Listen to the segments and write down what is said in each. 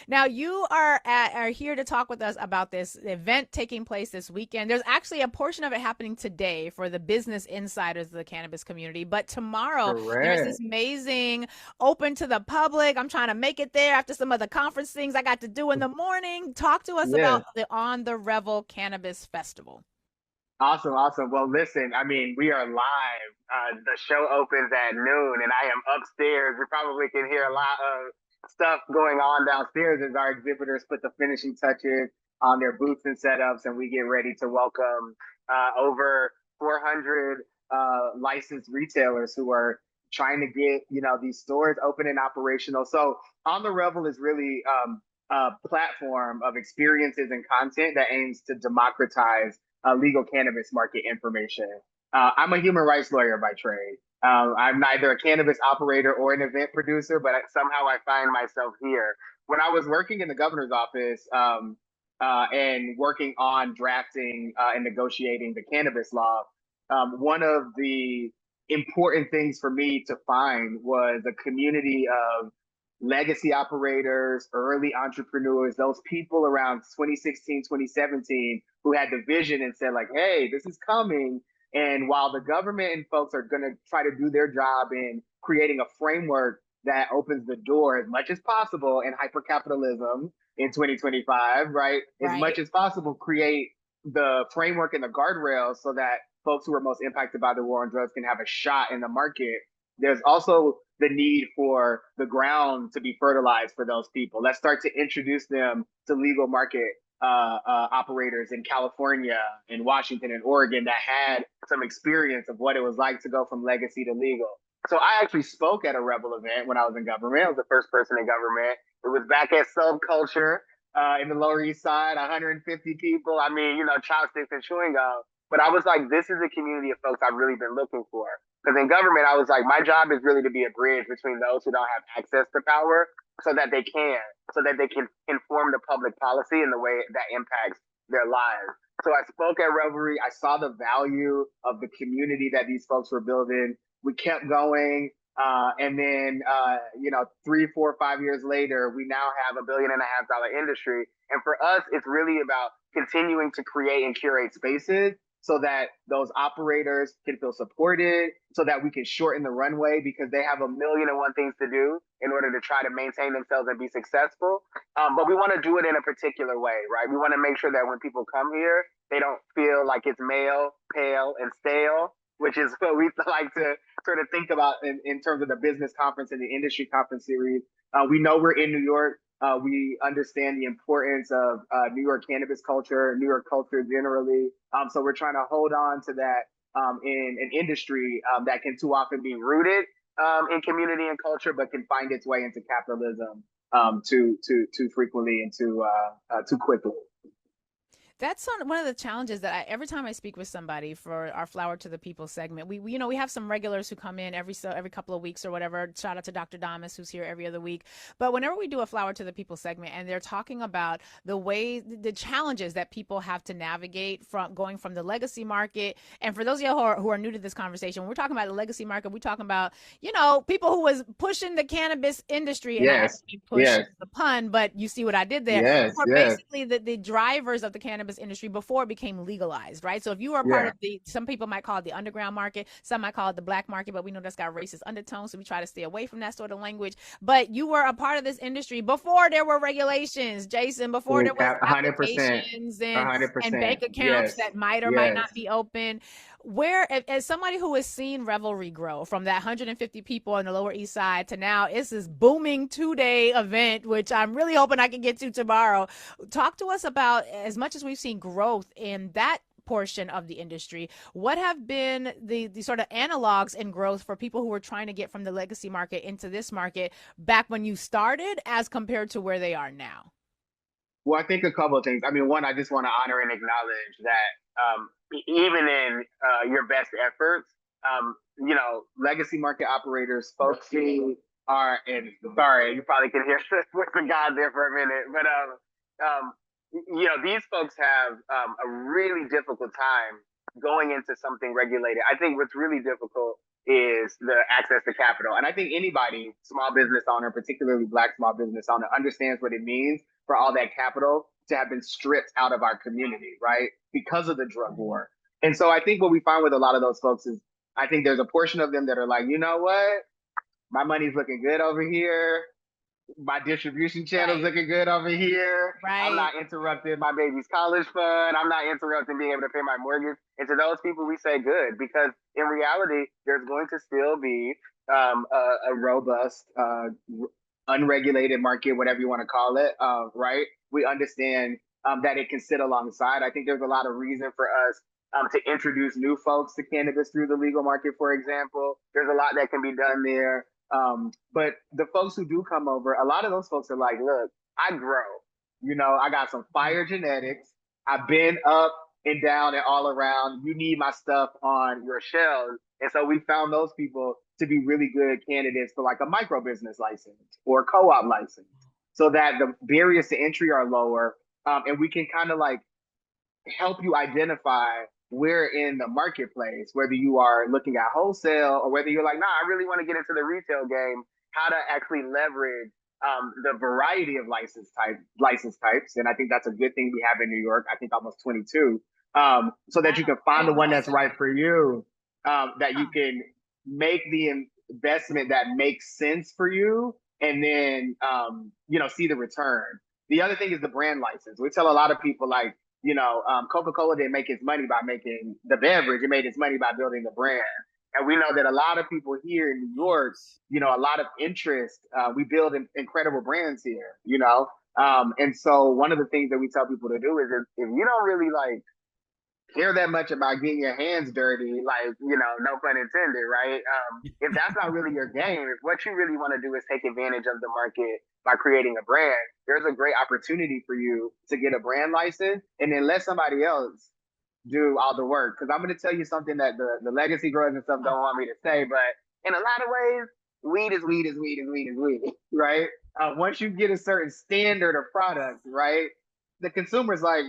Now you are here to talk with us about this event taking place this weekend. There's actually a portion of it happening today for the business insiders of the cannabis community, but tomorrow there's this Correct. amazing open to the public. I'm trying to make it there after some of the conference things I got to do in the morning. Talk to us Yeah. about the On the Revel Cannabis Festival. Awesome. Awesome. Well, listen, I mean, we are live. The show opens at noon, and I am upstairs. You probably can hear a lot of stuff going on downstairs as our exhibitors put the finishing touches on their booths and setups, and we get ready to welcome over 400 licensed retailers who are trying to get these stores open and operational. So, On the Revel is really a platform of experiences and content that aims to democratize legal cannabis market information. I'm a human rights lawyer by trade. I'm neither a cannabis operator or an event producer, but somehow I find myself here. When I was working in the governor's office and working on drafting and negotiating the cannabis law, one of the important things for me to find was a community of legacy operators, early entrepreneurs, those people around 2016, 2017 who had the vision and said like, hey, this is coming. And while the government and folks are going to try to do their job in creating a framework that opens the door as much as possible in hypercapitalism in 2025, right? As much Right. as possible, create the framework and the guardrails so that folks who are most impacted by the war on drugs can have a shot in the market. There's also the need for the ground to be fertilized for those people. Let's start to introduce them to legal market operators in California, in Washington, and Oregon that had some experience of what it was like to go from legacy to legal. So I actually spoke at a Revel event when I was in government. I was the first person in government. It was back at Subculture in the Lower East Side, 150 people. I mean, chopsticks and chewing gum. But I was like, this is a community of folks I've really been looking for. Because in government, I was like, my job is really to be a bridge between those who don't have access to power so that they can inform the public policy in the way that impacts their lives. So I spoke at Revelry. I saw the value of the community that these folks were building. We kept going. And then, 3, 4, 5 years later, we now have $1.5 billion industry. And for us, it's really about continuing to create and curate spaces so that those operators can feel supported, so that we can shorten the runway because they have a million and one things to do in order to try to maintain themselves and be successful. But we want to do it in a particular way, right? We want to make sure that when people come here, they don't feel like it's male, pale, and stale, which is what we like to sort of think about in terms of the business conference and the industry conference series. We know we're in New York. We understand the importance of New York cannabis culture, New York culture generally. So we're trying to hold on to that in an industry that can too often be rooted in community and culture, but can find its way into capitalism too frequently and too quickly. That's one of the challenges that every time I speak with somebody for our Flower to the People segment, we have some regulars who come in every couple of weeks or whatever. Shout out to Dr. Damas who's here every other week. But whenever we do a Flower to the People segment and they're talking about the challenges that people have to navigate from going from the legacy market, and for those of you who are new to this conversation, when we're talking about the legacy market, we're talking about people who was pushing the cannabis industry, and I Yes, actually push yes, the pun, but you see what I did there. yes, Were yes, basically the drivers of the cannabis industry before it became legalized, right? So if you were a part yeah. of some people might call it the underground market, some might call it the black market, but we know that's got racist undertones, so we try to stay away from that sort of language. But you were a part of this industry before there were regulations, Jason, before there was 100%, applications a and hundred bank percent. accounts Yes, that might or might yes. not be open. Where, as somebody who has seen Revelry grow from that 150 people on the Lower East Side to now it's this booming 2-day event, which I'm really hoping I can get to tomorrow. Talk to us about, as much as we've seen growth in that portion of the industry, what have been the sort of analogs in growth for people who were trying to get from the legacy market into this market back when you started as compared to where they are now? Well, I think a couple of things. I mean, one, I just want to honor and acknowledge that even in your best efforts, legacy market operators, folks who are, and sorry, you probably can hear the God there for a minute, but these folks have a really difficult time going into something regulated. I think what's really difficult is the access to capital. And I think anybody, small business owner, particularly Black small business owner, understands what it means for all that capital to have been stripped out of our community, right? Because of the drug war. And so I think what we find with a lot of those folks is I think there's a portion of them that are like, you know what? My money's looking good over here. My distribution channel's looking good over here. I'm not interrupting my baby's college fund. I'm not interrupting being able to pay my mortgage. And to those people, we say good, because in reality, there's going to still be a robust, unregulated market, whatever you want to call it, right? We understand that it can sit alongside. I think there's a lot of reason for us to introduce new folks to cannabis through the legal market, for example. There's a lot that can be done there. But the folks who do come over, a lot of those folks are like, look, I grow. You know, I got some fire genetics. I've been up and down and all around. You need my stuff on your shelves. And so we found those people to be really good candidates for like a micro business license or co-op license, so that the barriers to entry are lower. And we can kind of like help you identify where in the marketplace, whether you are looking at wholesale or whether you're like, nah, I really want to get into the retail game, how to actually leverage the variety of license types. And I think that's a good thing we have in New York. I think almost 22, so that you can find the one that's right for you, that you can make the investment that makes sense for you, and then see the return. The other thing is the brand license. We tell a lot of people like, Coca-Cola didn't make its money by making the beverage. It made its money by building the brand. And we know that a lot of people here in New York, a lot of interest. We build incredible brands here, and so one of the things that we tell people to do is if you don't really like care that much about getting your hands dirty, like, no pun intended, right? If that's not really your game, if what you really want to do is take advantage of the market by creating a brand, there's a great opportunity for you to get a brand license and then let somebody else do all the work. Because I'm going to tell you something that the legacy growers and stuff don't want me to say, but in a lot of ways, weed is weed is weed is weed is weed, right? Once you get a certain standard of product, right, the consumer's like,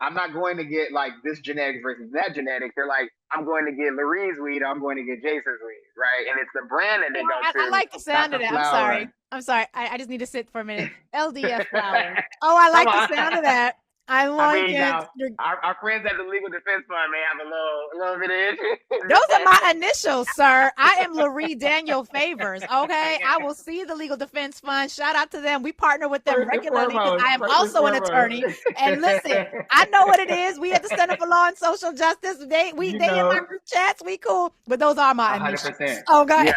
I'm not going to get like this genetics versus that genetics. They're like, I'm going to get Lurie's weed, or I'm going to get Jason's weed, right? And it's the brand that they go to. I like the sound of that. Flower. I'm sorry. I just need to sit for a minute. LDF flower. Oh, I like the sound of that. I like it. Now, our friends at the Legal Defense Fund may have a little bit of interest. Those are my initials, sir. I am Lurie Daniel Favors. Okay, I will see the Legal Defense Fund. Shout out to them. We partner with them regularly because I am also an attorney. And listen, I know what it is. We at the Center for Law and Social Justice. They in my group chats. We cool, but those are my 100%. Initials. Okay.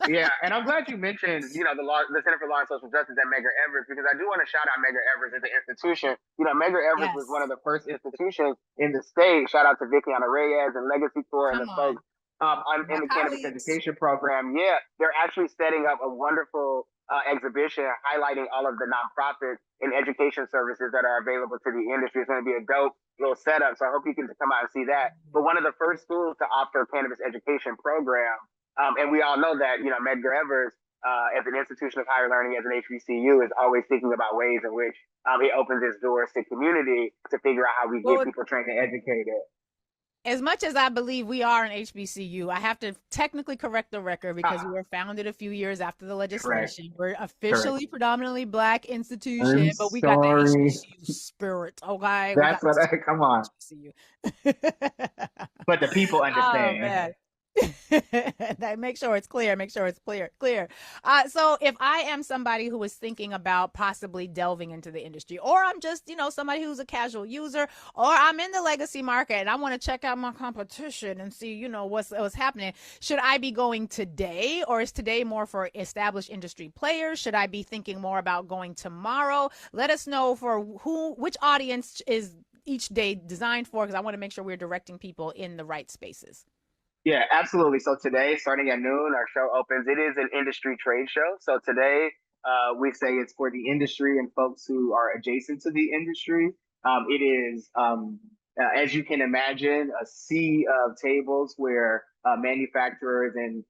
Yeah. And I'm glad you mentioned, the Center for Law and Social Justice at Medgar Evers, because I do want to shout out Medgar Evers as an institution. Medgar Evers was one of the first institutions in the state. Shout out to Vickiana Reyes and Legacy Corps and the folks in the cannabis education program. Yeah, they're actually setting up a wonderful exhibition highlighting all of the nonprofits and education services that are available to the industry. It's going to be a dope little setup, so I hope you can come out and see that. But one of the first schools to offer cannabis education program, and we all know that, Medgar Evers, as an institution of higher learning, as an HBCU, is always thinking about ways in which it opens its doors to community to figure out how we get people trained and educated. As much as I believe we are an HBCU, I have to technically correct the record because we were founded a few years after the legislation. We're officially predominantly Black institution, but we got the HBCU spirit. Okay, that's what. Come on. But the people understand. Oh, man. Make sure it's clear. So if I am somebody who is thinking about possibly delving into the industry, or I'm just, somebody who's a casual user, or I'm in the legacy market and I want to check out my competition and see, what's happening, should I be going today, or is today more for established industry players? Should I be thinking more about going tomorrow? Let us know for which audience is each day designed for, because I want to make sure we're directing people in the right spaces. Yeah, absolutely. So today, starting at noon, our show opens. It is an industry trade show. So today, we say it's for the industry and folks who are adjacent to the industry. It is, as you can imagine, a sea of tables where manufacturers and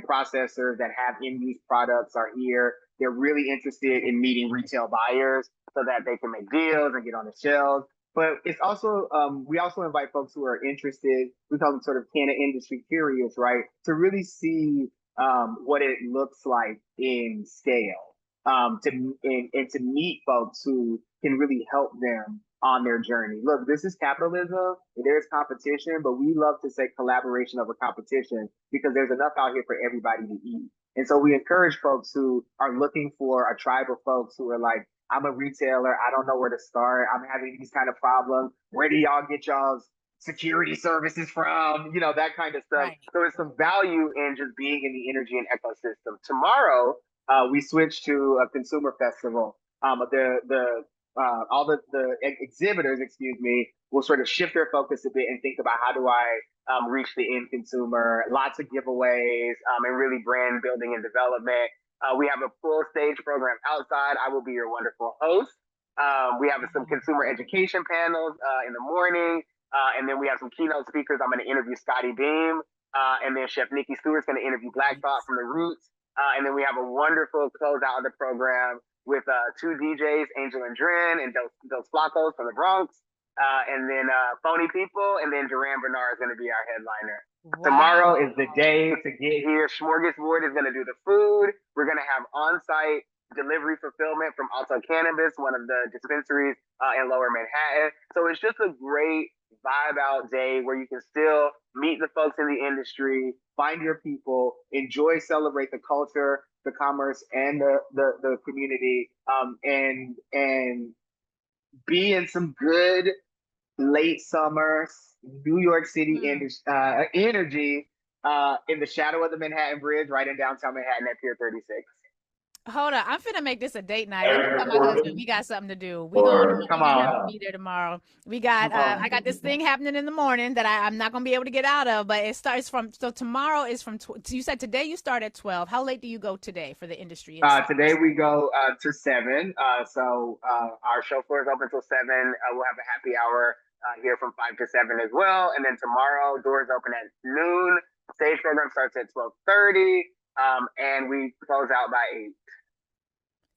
processors that have in-use products are here. They're really interested in meeting retail buyers so that they can make deals and get on the shelves. But it's also we also invite folks who are interested. We call them sort of can industry curious, right? To really see what it looks like in scale, and to meet folks who can really help them on their journey. Look, this is capitalism. There's competition, but we love to say collaboration over competition because there's enough out here for everybody to eat. And so we encourage folks who are looking for a tribe of folks who are like, I'm a retailer. I don't know where to start. I'm having these kind of problems. Where do y'all get y'all's security services from? You know, that kind of stuff. Right. So there's some value in just being in the energy and ecosystem. Tomorrow, we switch to a consumer festival. The all the exhibitors, excuse me, will sort of shift their focus a bit and think about how do I reach the end consumer. Lots of giveaways and really brand building and development. We have a full stage program outside. I will be your wonderful host. We have some consumer education panels in the morning. And then we have some keynote speakers. I'm going to interview Scotty Beam. And then Chef Nikki Stewart's going to interview Black Thought from the Roots. And then we have a wonderful closeout of the program with two DJs, Angel and Dren and Dos Flacos from the Bronx. And then Phony People. And then Duran Bernard is going to be our headliner. Wow. Tomorrow is the day to get here. Smorgasbord is going to do the food. We're going to have on-site delivery fulfillment from Alto Cannabis, one of the dispensaries in Lower Manhattan. So it's just a great vibe out day where you can still meet the folks in the industry, find your people, enjoy, celebrate the culture, the commerce, and the community, and be in some good late summer New York City energy in the shadow of the Manhattan Bridge, right in downtown Manhattan at Pier 36. Hold on, I'm finna make this a date night. Let me tell my husband we got something to do. We gonna have to be there tomorrow. We got I got this thing happening in the morning that I'm not gonna be able to get out of, but it starts from tomorrow is from you said today you start at 12. How late do you go today for the industry? Today we go to 7. So our show floor is open till 7. We'll have a happy hour here from 5 to 7 as well, and then tomorrow doors open at noon. Stage program starts at 12:30, and we close out by 8.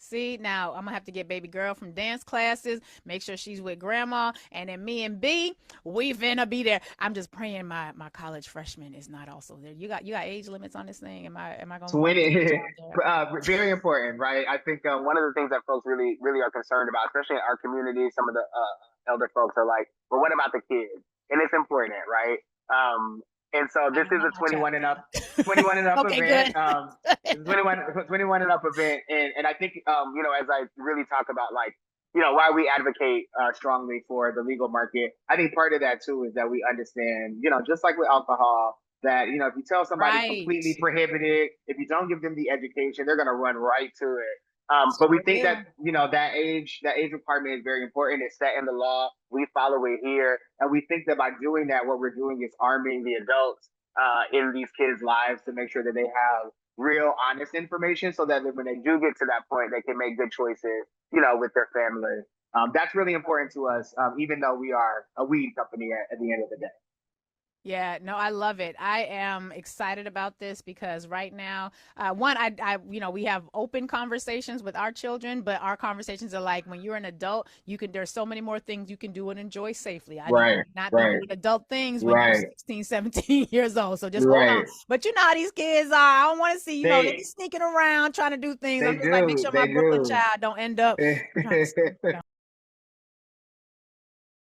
See, now I'm gonna have to get baby girl from dance classes, make sure she's with grandma, and then me and B, we finna be there. I'm just praying my college freshman is not also there. You got age limits on this thing? Am I gonna 20? Very important, right? I think one of the things that folks really are concerned about, especially in our community, some of the elder folks are like, well, what about the kids? And it's important, right? And so this is a 21 and up, 21 and up okay, event. 21 and up event. And I think, you know, as I really talk about like, you know, why we advocate strongly for the legal market, I think part of that too is that we understand, you know, just like with alcohol, that, you know, if you tell somebody completely prohibited, if you don't give them the education, they're going to run right to it. But we think that, you know, that age requirement is very important. It's set in the law. We follow it here. And we think that by doing that, what we're doing is arming the adults in these kids' lives to make sure that they have real, honest information so that when they do get to that point, they can make good choices, you know, with their family. That's really important to us, even though we are a weed company at the end of the day. Yeah, no, I love it. I am excited about this because right now, one, you know, we have open conversations with our children, but our conversations are like when you're an adult, there's so many more things you can do and enjoy safely. I know not be doing adult things when you're 16, 17 years old. So just hold on. But you know how these kids are. I don't want to see, you know, they be sneaking around trying to do things. I'm just like, make sure my Brooklyn child don't end up.